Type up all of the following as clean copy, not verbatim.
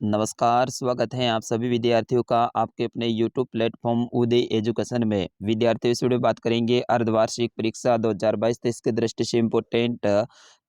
नमस्कार, स्वागत है आप सभी विद्यार्थियों का आपके अपने यूट्यूब प्लेटफॉर्म उदय एजुकेशन में। विद्यार्थियों इस वीडियो में बात करेंगे अर्धवार्षिक परीक्षा 2022-23 की दृष्टि से इम्पोर्टेंट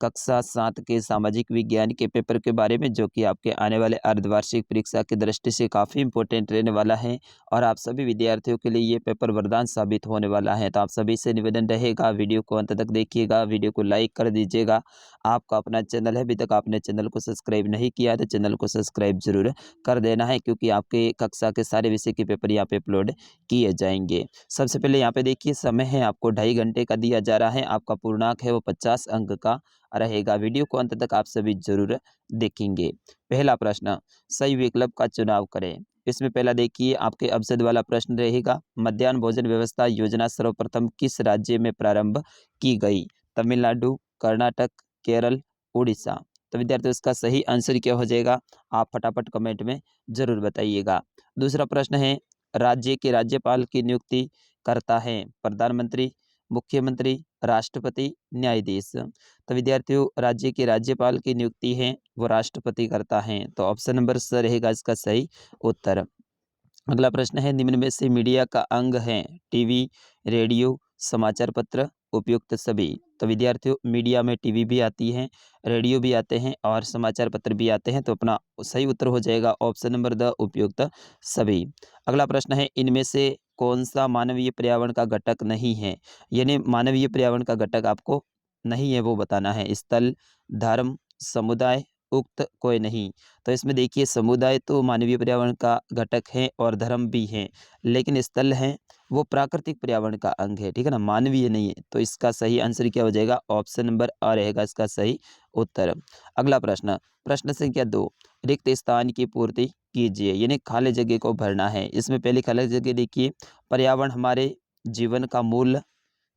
कक्षा 7 के सामाजिक विज्ञान के पेपर के बारे में, जो कि आपके आने वाले अर्धवार्षिक परीक्षा की दृष्टि से काफ़ी इम्पोर्टेंट रहने वाला है और आप सभी विद्यार्थियों के लिए ये पेपर वरदान साबित होने वाला है। तो आप सभी से निवेदन रहेगा, वीडियो को अंत तक देखिएगा, वीडियो को लाइक कर दीजिएगा। आपका अपना चैनल है, अभी तक आपने चैनल को सब्सक्राइब नहीं किया है तो चैनल को सब्सक्राइब जरूर कर देना है, क्योंकि आपके कक्षा के सारे विषय के पेपर यहाँ पे अपलोड किए जाएंगे। सबसे पहले यहाँ पे देखिए, समय है आपको 2.5 घंटे का दिया जा रहा है। आपका पूर्णांक है वो 50 अंक का रहेगा। वीडियो को अंत तक आप सभी जरूर देखेंगे। पहला प्रश्न, सही विकल्प का चुनाव करें। इसमें पहला देखिए, आपके अवसद वाला प्रश्न रहेगा, मध्याह्न भोजन व्यवस्था योजना सर्वप्रथम किस राज्य में प्रारंभ की गई? तमिलनाडु, कर्नाटक, केरल, उड़ीसा। तो विद्यार्थियों, इसका सही आंसर क्या हो जाएगा? आप फटाफट कमेंट में जरूर बताइएगा। दूसरा प्रश्न है, राज्य के राज्यपाल की नियुक्ति करता है प्रधानमंत्री, मुख्यमंत्री, राष्ट्रपति, न्यायाधीश। तो विद्यार्थियों, राज्य के राज्यपाल की नियुक्ति है वो राष्ट्रपति करता है। तो ऑप्शन नंबर स रहेगा इसका सही उत्तर। अगला प्रश्न है, निम्न में से मीडिया का अंग है टीवी, रेडियो, समाचार पत्र, उपयुक्त सभी। तो विद्यार्थियों, मीडिया में टीवी भी आती है, रेडियो भी आते हैं और समाचार पत्र भी आते हैं। तो अपना सही उत्तर हो जाएगा ऑप्शन नंबर द, उपयुक्त सभी। अगला प्रश्न है, इनमें से कौन सा मानवीय पर्यावरण का घटक नहीं है? यानी मानवीय पर्यावरण का घटक आपको नहीं है वो बताना है। स्थल, धर्म, समुदाय, उक्त कोई नहीं। तो इसमें देखिए, समुदाय तो मानवीय पर्यावरण का घटक है और धर्म भी है, लेकिन स्थल है वो प्राकृतिक पर्यावरण का अंग है, ठीक है ना, मानवीय नहीं है। तो इसका सही आंसर क्या हो जाएगा? ऑप्शन नंबर अ रहेगा इसका सही उत्तर। अगला प्रश्न, प्रश्न संख्या 2, रिक्त स्थान की पूर्ति कीजिए, यानी खाली जगह को भरना है। इसमें पहली खाली जगह देखिए, पर्यावरण हमारे जीवन का मूल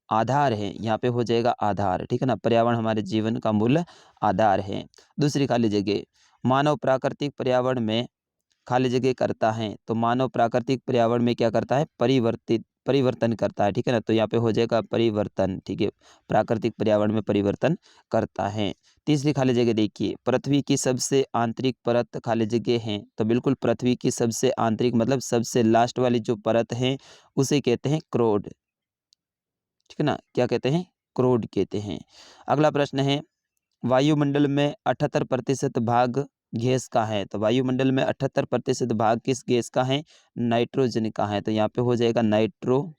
आधार है, यहाँ पे हो जाएगा आधार, ठीक है ना, पर्यावरण हमारे जीवन का मूल आधार है। दूसरी खाली जगह, मानव प्राकृतिक पर्यावरण में खाली जगह करता है। तो मानव प्राकृतिक पर्यावरण में क्या करता है? परिवर्तन करता है, ठीक है ना, तो यहाँ पे हो जाएगा परिवर्तन, ठीक है, प्राकृतिक पर्यावरण में परिवर्तन करता है। तीसरी खाली जगह देखिए, पृथ्वी की सबसे आंतरिक परत खाली जगह है। तो बिल्कुल पृथ्वी की सबसे आंतरिक मतलब सबसे लास्ट वाली जो परत है उसे कहते हैं क्रोड, ठीक है ना, क्या कहते हैं? क्रोड कहते हैं। अगला प्रश्न है, वायुमंडल में 78% भाग गैस का है। तो वायुमंडल में 78% भाग किस गैस का है? नाइट्रोजन का है। तो यहाँ पे हो जाएगा नाइट्रोजन,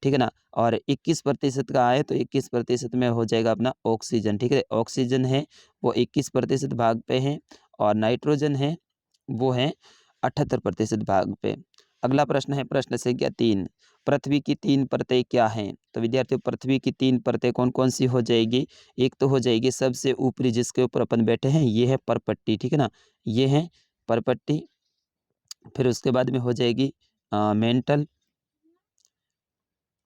ठीक है ना, और 21% का है तो 21% में हो जाएगा अपना ऑक्सीजन, ठीक है। ऑक्सीजन है वो 21% भाग पे है और नाइट्रोजन है वो है 78% भाग पे। अगला प्रश्न है, प्रश्न संख्या 3, पृथ्वी की 3 परतें क्या हैं? तो विद्यार्थियों, पृथ्वी की 3 परतें कौन कौन सी हो जाएगी? एक तो हो जाएगी सबसे ऊपरी जिसके ऊपर अपन बैठे हैं, ये है परपट्टी, ठीक है ना, ये है परपट्टी। फिर उसके बाद में हो जाएगी मेंटल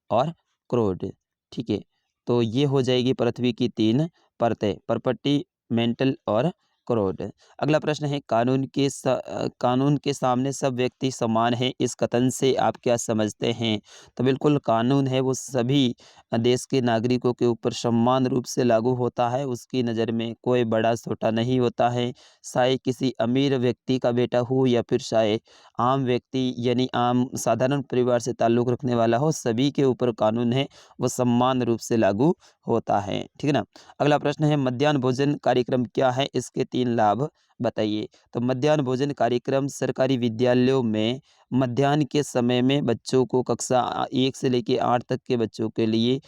और क्रोड, ठीक है। तो ये हो जाएगी पृथ्वी की 3 परतें, परपट्टी, मेंटल और क्रोड। अगला प्रश्न है, कानून के सामने सब व्यक्ति समान हैं, इस कथन से आप क्या समझते हैं? तो बिल्कुल, कानून है वो सभी देश के नागरिकों के ऊपर समान रूप से लागू होता है। उसकी नज़र में कोई बड़ा छोटा नहीं होता है। चाहे किसी अमीर व्यक्ति का बेटा हो या फिर चाहे आम व्यक्ति यानी आम साधारण परिवार से ताल्लुक़ रखने वाला हो, सभी के ऊपर कानून है वो समान रूप से लागू होता है, ठीक है ना। अगला प्रश्न है, मध्याह्न भोजन कार्यक्रम क्या है? इसके 3 लाभ बताइए। तो मध्याह्न भोजन कार्यक्रम सरकारी विद्यालयों में मध्याह्न के समय में बच्चों को कक्षा 1 से लेके 8 तक के बच्चों के लिए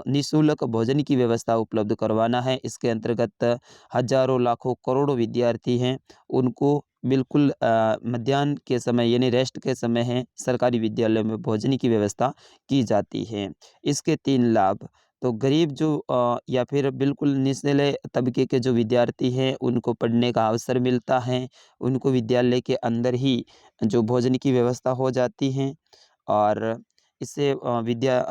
निःशुल्क भोजन की व्यवस्था उपलब्ध करवाना है। इसके अंतर्गत हजारों, लाखों, करोड़ों विद्यार्थी हैं, उनको बिल्कुल मध्याह्न के समय यानी रेस्ट के समय है सरकारी विद्यालयों में भोजन की व्यवस्था की जाती है। इसके 3 लाभ, तो गरीब जो या फिर बिल्कुल निचले तबके के जो विद्यार्थी हैं उनको पढ़ने का अवसर मिलता है, उनको विद्यालय के अंदर ही जो भोजन की व्यवस्था हो जाती है और इससे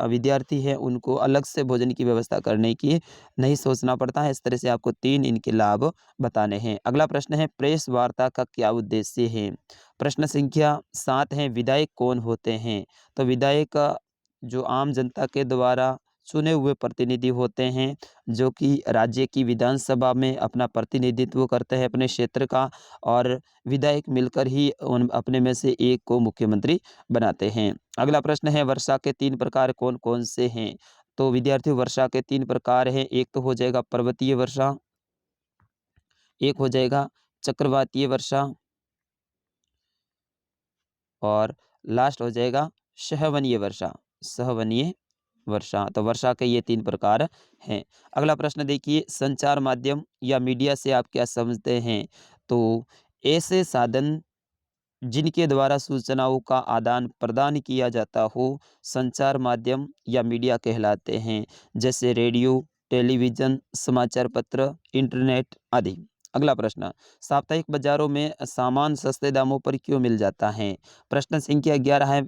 विद्यार्थी हैं उनको अलग से भोजन की व्यवस्था करने की नहीं सोचना पड़ता है। इस तरह से आपको 3 इनके लाभ बताने हैं। अगला प्रश्न है, प्रेस वार्ता का क्या उद्देश्य है? प्रश्न संख्या 7 है, विधायक कौन होते हैं? तो विधायक जो आम जनता के द्वारा चुने हुए प्रतिनिधि होते हैं जो कि राज्य की विधानसभा में अपना प्रतिनिधित्व करते हैं अपने क्षेत्र का, और विधायक मिलकर ही उन अपने में से एक को मुख्यमंत्री बनाते हैं। अगला प्रश्न है, वर्षा के 3 प्रकार कौन-कौन से हैं? तो विद्यार्थियों, वर्षा के 3 प्रकार हैं। एक तो हो जाएगा पर्वतीय वर्षा, एक हो जाएगा चक्रवातीय वर्षा, और लास्ट हो जाएगा सहवनीय वर्षा। सहवनीय वर्षा। तो वर्षा के ये 3 प्रकार हैं। अगला प्रश्न देखिए, संचार माध्यम या मीडिया से आप क्या समझते हैं? तो ऐसे साधन जिनके द्वारा सूचनाओं का आदान-प्रदान किया जाता हो, संचार माध्यम या मीडिया कहलाते हैं। जैसे रेडियो, टेलीविज़न, समाचार पत्र, इंटरनेट आदि। अगला प्रश्न, साप्ताहिक बाज़ारों में सामान सस्ते दामों पर क्यों मिल जाता है? प्रश्न संख्या 11 है,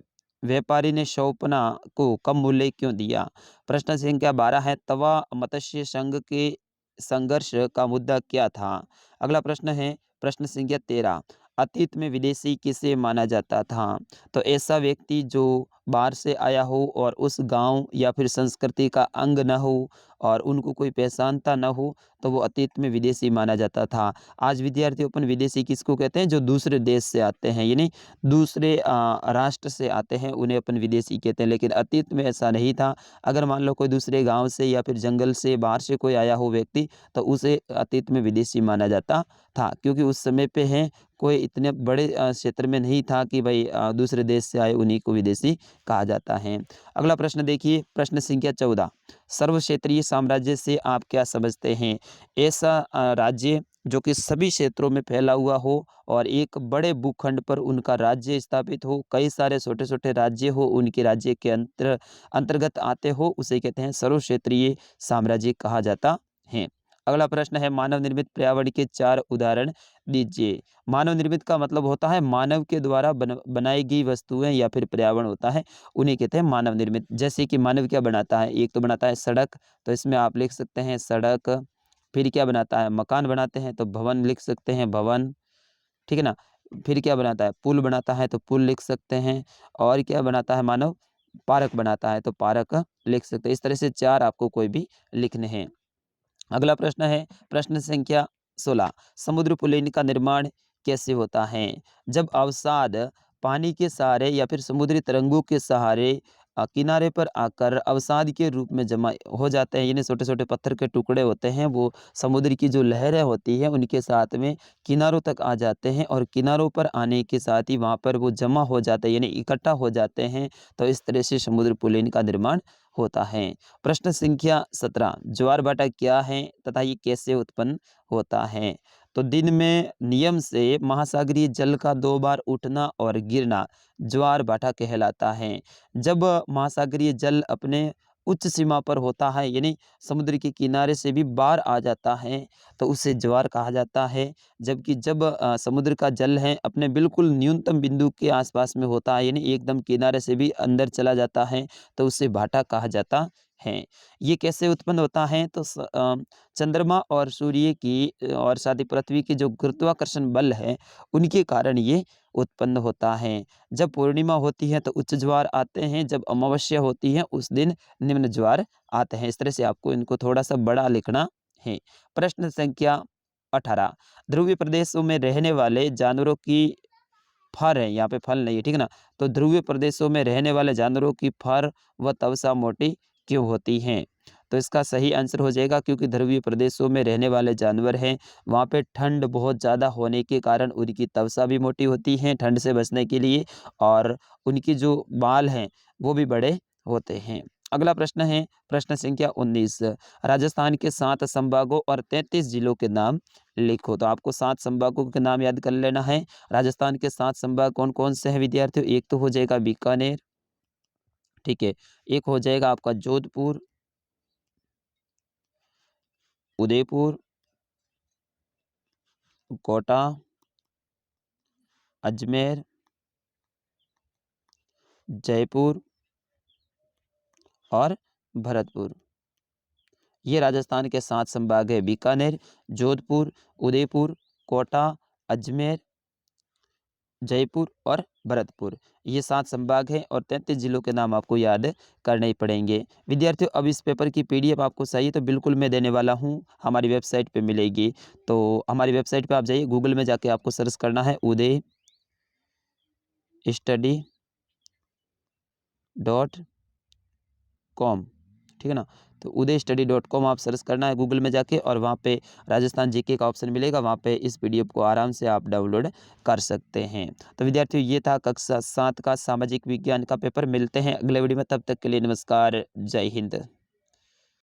व्यापारी ने शोभना को कम मूल्य क्यों दिया? प्रश्न संख्या 12 है, तवा मत्स्य संघ के संघर्ष का मुद्दा क्या था? अगला प्रश्न है, प्रश्न संख्या 13, अतीत में विदेशी किसे माना जाता था? तो ऐसा व्यक्ति जो बाहर से आया हो और उस गांव या फिर संस्कृति का अंग न हो और उनको कोई पहचानता न हो, तो वो अतीत में विदेशी माना जाता था। आज विद्यार्थी अपन विदेशी किसको कहते हैं? जो दूसरे देश से आते हैं, यानी दूसरे राष्ट्र से आते हैं, उन्हें अपन विदेशी कहते हैं। लेकिन अतीत में ऐसा नहीं था। अगर मान लो कोई दूसरे गांव से या फिर जंगल से बाहर से कोई आया हो व्यक्ति, तो उसे अतीत में विदेशी माना जाता था, क्योंकि उस समय पे है कोई इतने बड़े क्षेत्र में नहीं था कि भाई दूसरे देश से आए उन्हीं को विदेशी कहा जाता है। अगला प्रश्न देखिए, प्रश्न संख्या 14, सर्व क्षेत्रीय साम्राज्य से आप क्या समझते हैं? ऐसा राज्य जो कि सभी क्षेत्रों में फैला हुआ हो और एक बड़े भूखंड पर उनका राज्य स्थापित हो, कई सारे छोटे-छोटे राज्य हो, उनके राज्य के अंतर्गत आते हो, उसे कहते हैं सर्व क्षेत्रीय साम्राज्य कहा जाता है। अगला प्रश्न है, मानव निर्मित पर्यावरण के 4 उदाहरण दीजिए। मानव निर्मित का मतलब होता है मानव के द्वारा बनाई गई वस्तुएं या फिर पर्यावरण होता है, उन्हें कहते हैं मानव निर्मित। जैसे कि मानव क्या बनाता है? एक तो बनाता है सड़क, तो इसमें आप लिख सकते हैं सड़क। फिर क्या बनाता है? मकान बनाते हैं, तो भवन लिख सकते हैं भवन, ठीक है ना? फिर क्या बनाता है? पुल बनाता है, तो पुल लिख सकते हैं। और क्या बनाता है मानव? पार्क बनाता है, तो पार्क लिख सकते हैं। इस तरह से 4 आपको कोई भी लिखने हैं। अगला प्रश्न है, प्रश्न संख्या 16, समुद्र पुल्लिन का निर्माण कैसे होता है? जब अवसाद पानी के सहारे या फिर समुद्री तरंगों के सहारे किनारे पर आकर अवसाद के रूप में जमा हो जाते हैं, यानी छोटे छोटे पत्थर के टुकड़े होते हैं, वो समुद्र की जो लहरें होती है उनके साथ में किनारों तक आ जाते हैं, और किनारों पर आने के साथ ही वहाँ पर वो जमा हो जाते हैं, यानी इकट्ठा हो जाते हैं। तो इस तरह से समुद्र पुल्लिन का निर्माण होता है। प्रश्न संख्या 17, ज्वार भाटा क्या है तथा ये कैसे उत्पन्न होता है? तो दिन में नियम से महासागरीय जल का 2 बार उठना और गिरना ज्वार भाटा कहलाता है। जब महासागरीय जल अपने उच्च सीमा पर होता है, यानी समुद्र के किनारे से भी बाहर आ जाता है, तो उसे ज्वार कहा जाता है। जबकि जब समुद्र का जल है अपने बिल्कुल न्यूनतम बिंदु के आसपास में होता है, यानी एकदम किनारे से भी अंदर चला जाता है, तो उसे भाटा कहा जाता है। ये कैसे उत्पन्न होता है? तो चंद्रमा और सूर्य की और साथ ही पृथ्वी की जो गुरुत्वाकर्षण बल है, उनके कारण ये उत्पन्न होता है। जब पूर्णिमा होती है तो उच्च ज्वार आते हैं, जब अमावस्या होती है उस दिन निम्न ज्वार आते हैं। इस तरह से आपको इनको थोड़ा-सा बड़ा लिखना है। प्रश्न संख्या 18, ध्रुवीय प्रदेशों में रहने वाले जानवरों की फर है, यहाँ पे फल नहीं है, ठीक है ना? तो ध्रुवीय प्रदेशों में रहने वाले जानवरों की फर व तवचा मोटी क्यों होती हैं? तो इसका सही आंसर हो जाएगा, क्योंकि ध्रुवीय प्रदेशों में रहने वाले जानवर हैं, वहाँ पे ठंड बहुत ज़्यादा होने के कारण उनकी तवचा भी मोटी होती हैं ठंड से बचने के लिए, और उनकी जो बाल हैं वो भी बड़े होते हैं। अगला प्रश्न है, प्रश्न संख्या 19, राजस्थान के 7 संभागों और 33 जिलों के नाम लिखो। तो आपको 7 संभागों के नाम याद कर लेना है। राजस्थान के 7 संभाग कौन-कौन से हैं विद्यार्थियों? एक तो हो जाएगा बीकानेर, ठीक है। एक हो जाएगा आपका जोधपुर, उदयपुर, कोटा, अजमेर, जयपुर और भरतपुर। ये राजस्थान के 7 संभाग है, बीकानेर, जोधपुर, उदयपुर, कोटा, अजमेर जयपुर और भरतपुर, ये 7 संभाग हैं और 33 जिलों के नाम आपको याद करने ही पड़ेंगे। विद्यार्थियों, अब इस पेपर की पीडीएफ आपको चाहिए तो बिल्कुल मैं देने वाला हूँ, हमारी वेबसाइट पे मिलेगी। तो हमारी वेबसाइट पे आप जाइए, गूगल में जाके आपको सर्च करना है उदय स्टडी डॉट कॉम, ठीक है ना। तो उदय स्टडी डॉट कॉम आप सर्च करना है गूगल में जाके, और वहाँ पे राजस्थान जीके का ऑप्शन मिलेगा, वहाँ पे इस पीडीएफ को आराम से आप डाउनलोड कर सकते हैं। तो विद्यार्थियों, ये था कक्षा 7 का सामाजिक विज्ञान का पेपर। मिलते हैं अगले वीडियो में, तब तक के लिए नमस्कार, जय हिंद।